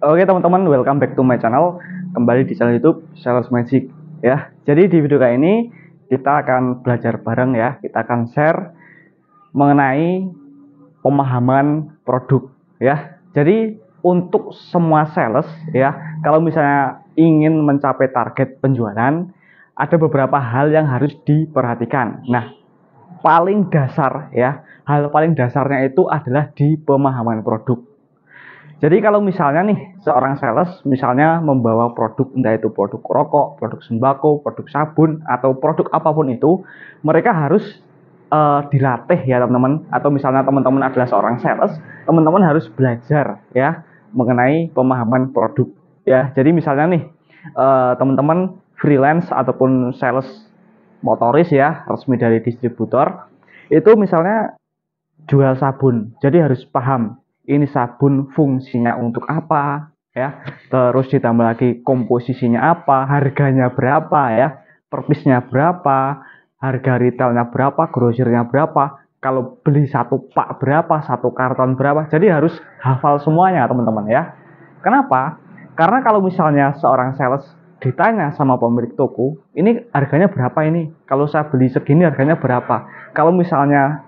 Oke teman-teman, welcome back to my channel. Kembali di channel YouTube Sales Magic ya. Jadi di video kali ini kita akan belajar bareng ya. Kita akan share mengenai pemahaman produk ya. Jadi untuk semua sales ya, kalau misalnya ingin mencapai target penjualan, ada beberapa hal yang harus diperhatikan. Nah, paling dasar ya, hal paling dasarnya itu adalah di pemahaman produk. Jadi kalau misalnya nih seorang sales misalnya membawa produk, entah itu produk rokok, produk sembako, produk sabun, atau produk apapun itu, mereka harus dilatih ya teman-teman. Atau misalnya teman-teman adalah seorang sales, teman-teman harus belajar ya mengenai pemahaman produk ya. Jadi misalnya nih teman-teman freelance ataupun sales motoris ya, resmi dari distributor, itu misalnya jual sabun, jadi harus paham ini sabun fungsinya untuk apa ya, terus ditambah lagi komposisinya apa, harganya berapa ya, per piece-nya berapa, harga retailnya berapa, grosirnya berapa, kalau beli satu pak berapa, satu karton berapa. Jadi harus hafal semuanya teman-teman ya. Kenapa? Karena kalau misalnya seorang sales ditanya sama pemilik toko, ini harganya berapa ini? Kalau saya beli segini harganya berapa? Kalau misalnya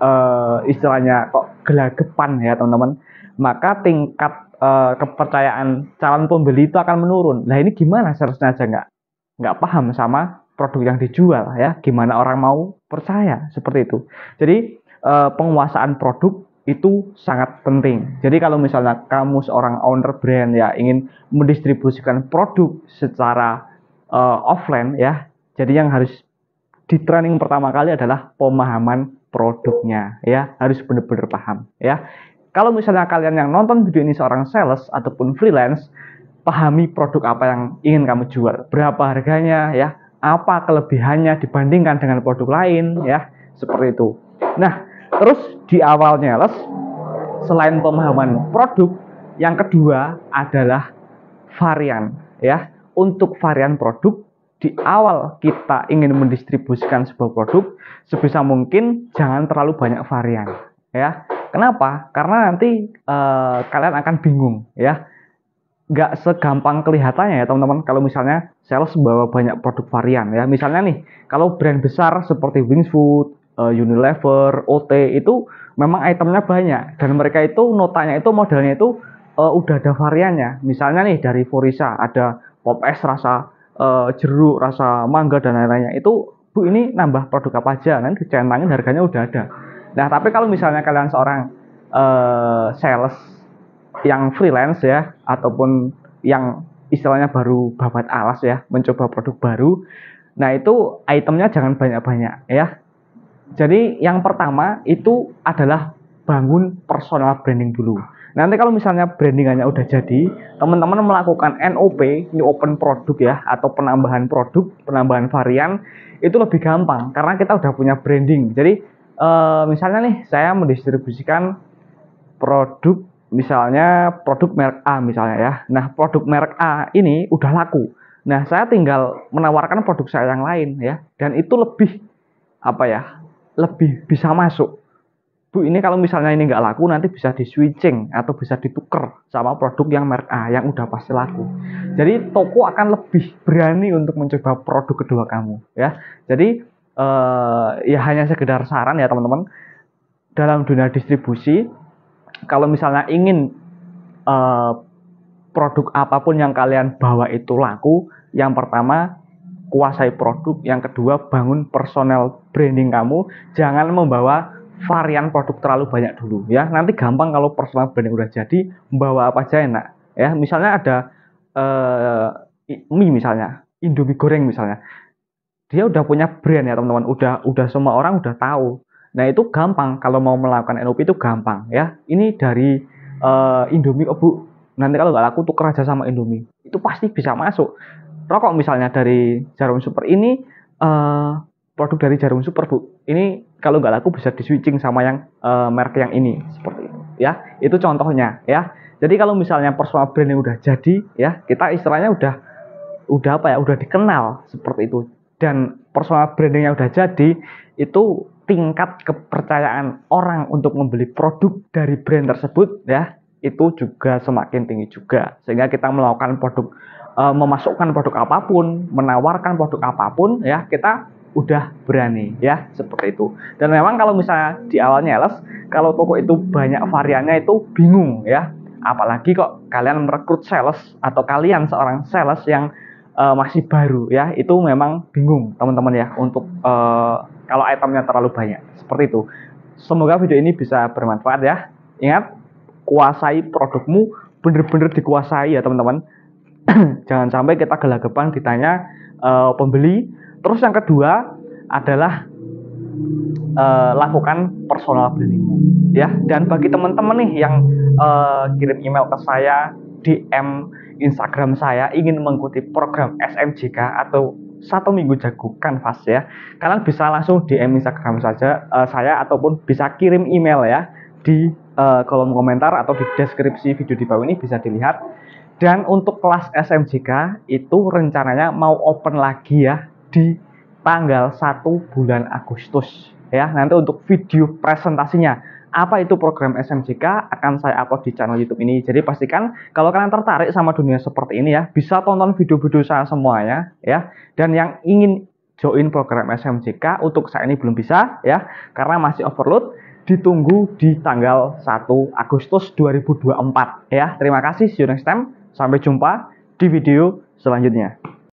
istilahnya kok gelagapan ya teman-teman, maka tingkat kepercayaan calon pembeli itu akan menurun. Nah ini gimana salesnya aja nggak paham sama produk yang dijual ya? Gimana orang mau percaya seperti itu? Jadi penguasaan produk itu sangat penting. Jadi kalau misalnya kamu seorang owner brand ya ingin mendistribusikan produk secara offline ya, jadi yang harus di training pertama kali adalah pemahaman produknya ya, harus benar-benar paham ya. Kalau misalnya kalian yang nonton video ini seorang sales ataupun freelance, pahami produk apa yang ingin kamu jual, berapa harganya ya, apa kelebihannya dibandingkan dengan produk lain ya, seperti itu. Nah, terus di awalnya les, selain pemahaman produk, yang kedua adalah varian ya. Untuk varian produk, di awal kita ingin mendistribusikan sebuah produk, sebisa mungkin jangan terlalu banyak varian ya. Kenapa? Karena nanti kalian akan bingung ya. Nggak segampang kelihatannya ya teman-teman kalau misalnya sales bawa banyak produk varian ya. Misalnya nih, kalau brand besar seperti Wings Food, Unilever, OT itu memang itemnya banyak dan mereka itu notanya itu modelnya itu udah ada variannya. Misalnya nih dari Forisa ada Pop es rasa jeruk, rasa mangga dan lain-lainnya. Itu Bu ini nambah produk apa aja, nanti dicentangin harganya udah ada. Nah, tapi kalau misalnya kalian seorang sales yang freelance ya ataupun yang istilahnya baru babat alas ya, mencoba produk baru, nah itu itemnya jangan banyak-banyak ya. Jadi yang pertama itu adalah bangun personal branding dulu. Nanti kalau misalnya brandingannya udah jadi, teman-teman melakukan NOP, new open produk ya, atau penambahan produk, penambahan varian, itu lebih gampang karena kita udah punya branding. Jadi misalnya nih saya mendistribusikan produk, misalnya produk merek A misalnya ya. Nah, produk merek A ini udah laku. Nah, saya tinggal menawarkan produk saya yang lain ya, dan itu lebih apa ya? Lebih bisa masuk. Bu, ini kalau misalnya ini nggak laku, nanti bisa di switching atau bisa ditukar sama produk yang merek A yang udah pasti laku. Jadi toko akan lebih berani untuk mencoba produk kedua kamu ya. Jadi ya hanya sekedar saran ya teman-teman, dalam dunia distribusi, kalau misalnya ingin produk apapun yang kalian bawa itu laku, yang pertama kuasai produk, yang kedua bangun personal branding kamu, jangan membawa varian produk terlalu banyak dulu ya. Nanti gampang kalau personal branding udah jadi, membawa apa aja enak ya. Misalnya ada mie misalnya, Indomie goreng misalnya, dia udah punya brand ya teman-teman, udah semua orang udah tahu. Nah itu gampang kalau mau melakukan NOP itu gampang ya. Ini dari Indomie, oh Bu, nanti kalau nggak laku tuker aja sama Indomie, itu pasti bisa masuk. Rokok misalnya dari Jarum Super ini, produk dari Jarum Super Bu, ini kalau nggak laku bisa di switching sama yang merek yang ini, seperti itu ya. Itu contohnya ya. Jadi kalau misalnya personal branding udah jadi ya, kita istilahnya udah apa ya, udah dikenal seperti itu, dan personal brandingnya udah jadi, itu tingkat kepercayaan orang untuk membeli produk dari brand tersebut ya, itu juga semakin tinggi juga, sehingga kita melakukan memasukkan produk apapun, menawarkan produk apapun ya, kita udah berani ya, seperti itu. Dan memang kalau misalnya di awalnya les, kalau toko itu banyak variannya itu bingung ya, apalagi kok kalian merekrut sales atau kalian seorang sales yang masih baru ya, itu memang bingung teman-teman ya, untuk kalau itemnya terlalu banyak seperti itu. Semoga video ini bisa bermanfaat ya. Ingat, kuasai produkmu, bener-bener dikuasai ya teman-teman. Jangan sampai kita gelagapan ditanya pembeli. Terus yang kedua adalah lakukan personal brandingmu ya. Dan bagi teman-teman nih yang kirim email ke saya, DM Instagram saya, ingin mengikuti program SMJK atau 1 minggu jago kanvas ya, kalian bisa langsung DM Instagram saja saya, ataupun bisa kirim email ya di kolom komentar atau di deskripsi video di bawah ini bisa dilihat. Dan untuk kelas SMJK itu rencananya mau open lagi ya di tanggal 1 bulan Agustus ya. Nanti untuk video presentasinya apa itu program SMJK akan saya upload di channel YouTube ini. Jadi pastikan kalau kalian tertarik sama dunia seperti ini ya, bisa tonton video-video saya semuanya ya. Dan yang ingin join program SMJK untuk saat ini belum bisa ya, karena masih overload, ditunggu di tanggal 1 Agustus 2024 ya. Terima kasih, see you next time. Sampai jumpa di video selanjutnya.